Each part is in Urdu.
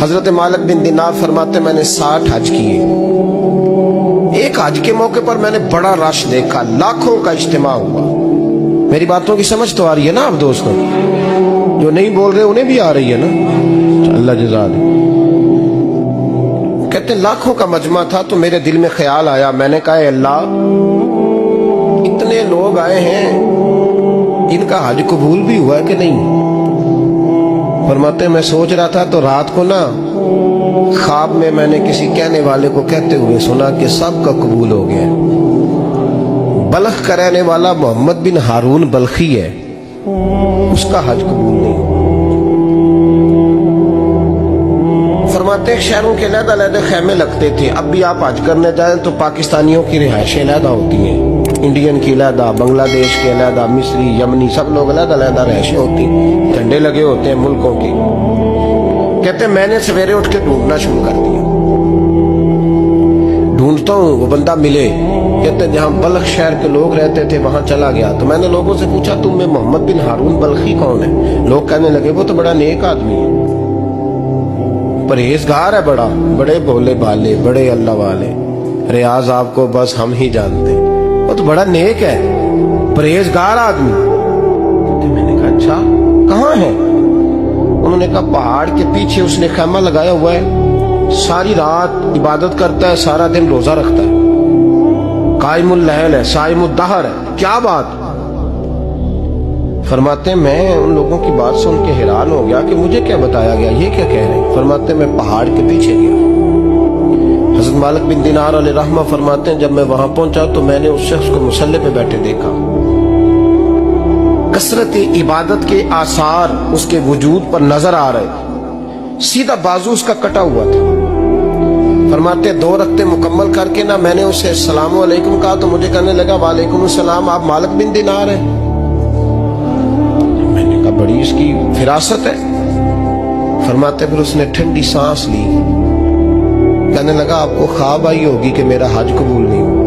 حضرت مالک بن دینار فرماتے میں نے 60 حج کیے. ایک حج کے موقع پر میں نے بڑا رش دیکھا, لاکھوں کا اجتماع ہوا. میری باتوں کی سمجھ تو آ رہی ہے نا آپ دوستوں؟ جو نہیں بول رہے انہیں بھی آ رہی ہے نا؟ اللہ جزا دے. کہتے ہیں لاکھوں کا مجمع تھا تو میرے دل میں خیال آیا, میں نے کہا اے اللہ, اتنے لوگ آئے ہیں, ان کا حج قبول بھی ہوا ہے کہ نہیں؟ فرماتے میں سوچ رہا تھا تو رات کو نا خواب میں نے کسی کہنے والے کو کہتے ہوئے سنا کہ سب کا قبول ہو گیا. بلخ کا رہنے والا محمد بن ہارون بلخی ہے, اس کا حج قبول نہیں. فرماتے ہیں شہروں کے علیحدہ علیحدہ خیمے لگتے تھے. اب بھی آپ حج کرنے جائیں تو پاکستانیوں کی رہائشیں علیحدہ ہوتی ہیں, انڈین کی علیحدہ, بنگلہ دیش کے علیحدہ, مصری, یمنی, سب لوگ علیحدہ علیحدہ رہائشیں ہوتی ہیں, جھنڈے لگے ہوتے ہیں ملکوں کے. کہتے ہیں میں نے سویرے اٹھ کے ڈھونڈنا شروع کر دیا, ڈھونڈتا ہوں وہ بندہ ملے. کہتے ہیں جہاں بلخ شہر کے لوگ رہتے تھے وہاں چلا گیا تو میں نے لوگوں سے پوچھا تم میں محمد بن ہارون بلخی کون ہے؟ لوگ کہنے لگے وہ تو بڑا نیک آدمی ہے, پرہیزگار ہے, بڑے بولے بالے, بڑے اللہ والے, ریاض آپ کو بس ہم ہی جانتے ہیں, وہ تو بڑا نیک ہے, پرہیزگار آدمی. میں نے کہا اچھا کہاں ہے؟ انہوں نے کہا پہاڑ کے پیچھے اس نے خیمہ لگایا ہوا ہے, ساری رات عبادت کرتا ہے, سارا دن روزہ رکھتا ہے, قائم اللیل ہے, صائم الدہر ہے. کیا بات؟ فرماتے ہیں میں ان لوگوں کی بات سن کے حیران ہو گیا کہ مجھے کیا بتایا گیا, یہ کیا کہہ رہے ہیں؟ فرماتے ہیں میں پہاڑ کے پیچھے گیا. حضرت مالک بن دینار علیہ رحمہ فرماتے ہیں جب میں وہاں پہنچا تو میں نے اس شخص کو مصلی پہ بیٹھے دیکھا. کثرت عبادت کے آثار اس کے وجود پر نظر آ رہے, سیدھا بازو اس کا کٹا ہوا تھا. فرماتے 2 رکعتیں مکمل کر کے نا میں نے اسے السلام علیکم کہا تو مجھے کہنے لگا وعلیکم السلام, آپ مالک بن دینار ہیں؟ میں نے کہا بڑی اس کی فراست ہے. فرماتے پھر اس نے ٹھنڈی سانس لی, کہنے لگا آپ کو خواب آئی ہوگی کہ میرا حج قبول نہیں ہوا.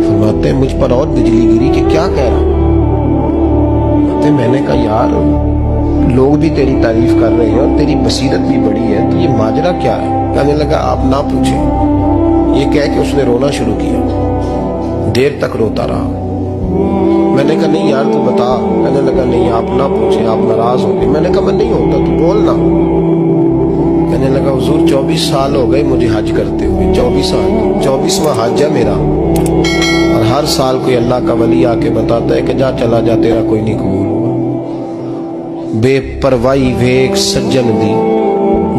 فرماتے ہیں مجھ پر اور بجلی گری کہ کیا کہہ رہا. میں نے کہا یار لوگ بھی تیری تعریف کر رہے ہیں اور تیری بصیرت بھی بڑی ہے, تو یہ ماجرا کیا ہے؟ کہنے لگا آپ نہ پوچھیں. یہ کہہ کے اس نے رونا شروع کیا, دیر تک روتا رہا. میں نے کہا نہیں یار تو بتا. کہنے لگا نہیں آپ نہ پوچھیں, آپ ناراض ہو گئے. میں نے کہا میں نہیں ہوتا, تو بولنا. کہنے لگا حضور 24 سال ہو گئے مجھے حج کرتے ہوئے, 24 سال, 24واں حج ہے میرا, اور ہر سال کوئی اللہ کا ولی آ کے بتاتا ہے کہ جا چلا جا تیرا کوئی نہیں قبول ہوگا. بے پروائی ویک سجن دی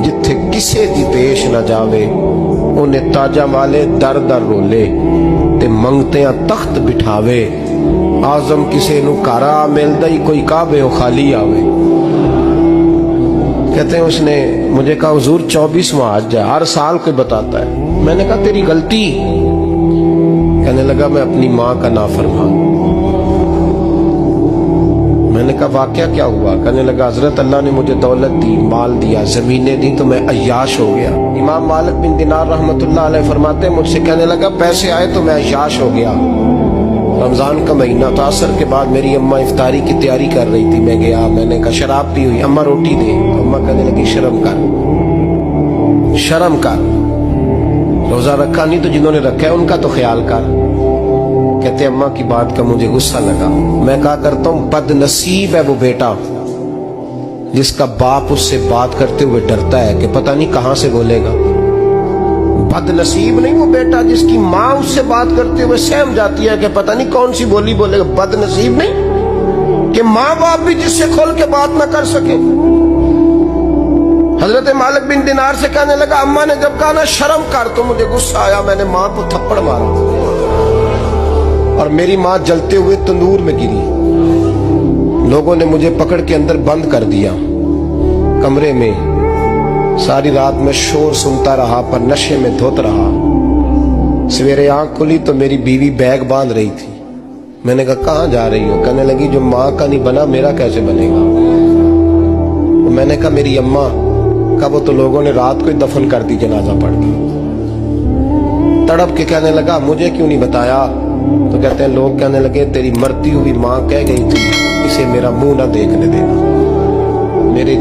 جتھے کسے دی پیش نہ جاوے, انہیں تاجا والے در در رولے تے منگتیاں تخت بٹھاوے. آزم کسے نو کارا ملدا ہی کوئی کعبے و خالی آوے. کہتے ہیں اس نے مجھے کہا حضور 24واں حج ہے, ہر سال کوئی بتاتا ہے. میں نے کہا تیری غلطی. کہنے لگا میں اپنی ماں کا نافرمان. میں نے کہا واقعہ کیا ہوا؟ کہنے لگا حضرت اللہ نے مجھے دولت دی, مال دیا, زمینیں دی, تو میں عیاش ہو گیا. امام مالک بن دینار رحمت اللہ علیہ فرماتے ہیں مجھ سے کہنے لگا پیسے آئے تو میں عیاش ہو گیا. رمضان کا مہینہ تھا, عصر کے بعد میری اماں افطاری کی تیاری کر رہی تھی. میں گیا, میں نے کہا شراب پی ہوئی, اماں روٹی دے. اماں کہنے لگی شرم کر, شرم کر, روزہ رکھا نہیں تو جنہوں نے رکھا ہے ان کا تو خیال کر. کہتے اماں کی بات کا مجھے غصہ لگا. میں کہا کرتا ہوں بد نصیب ہے وہ بیٹا جس کا باپ اس سے بات کرتے ہوئے ڈرتا ہے کہ پتہ نہیں کہاں سے بولے گا. بد نصیب نہیں وہ بیٹا جس کی ماں اس سے بات کرتے ہوئے سہم جاتی ہے کہ پتہ نہیں کون سی بولی بولے گا. بد نصیب نہیں کہ ماں باپ بھی جس سے کھول کے بات نہ کر سکے. حضرت مالک بن دینار سے کہنے لگا اماں نے جب کہا نا شرم کر تو مجھے غصہ آیا, میں نے ماں کو تھپڑ مارا اور میری ماں جلتے ہوئے تندور میں گری. لوگوں نے مجھے پکڑ کے اندر بند کر دیا کمرے میں. ساری رات میں شور سنتا رہا پر نشے میں دھوت رہا. سویرے آنکھ کھلی تو میری بیوی بیگ باندھ رہی تھی. میں نے کہا کہاں جا رہی ہو؟ کہنے لگی جو ماں کا نہیں بنا میرا کیسے بنے گا. میں نے کہا میری اماں کا وہ تو لوگوں نے رات کو ہی دفن کر دی جنازہ پڑھ کے. تڑپ کے کہنے لگا مجھے کیوں نہیں بتایا؟ تو کہتے ہیں لوگ کہنے لگے تیری مرتی ہوئی ماں کہہ گئی تھی اسے میرا منہ نہ دیکھنے دینا.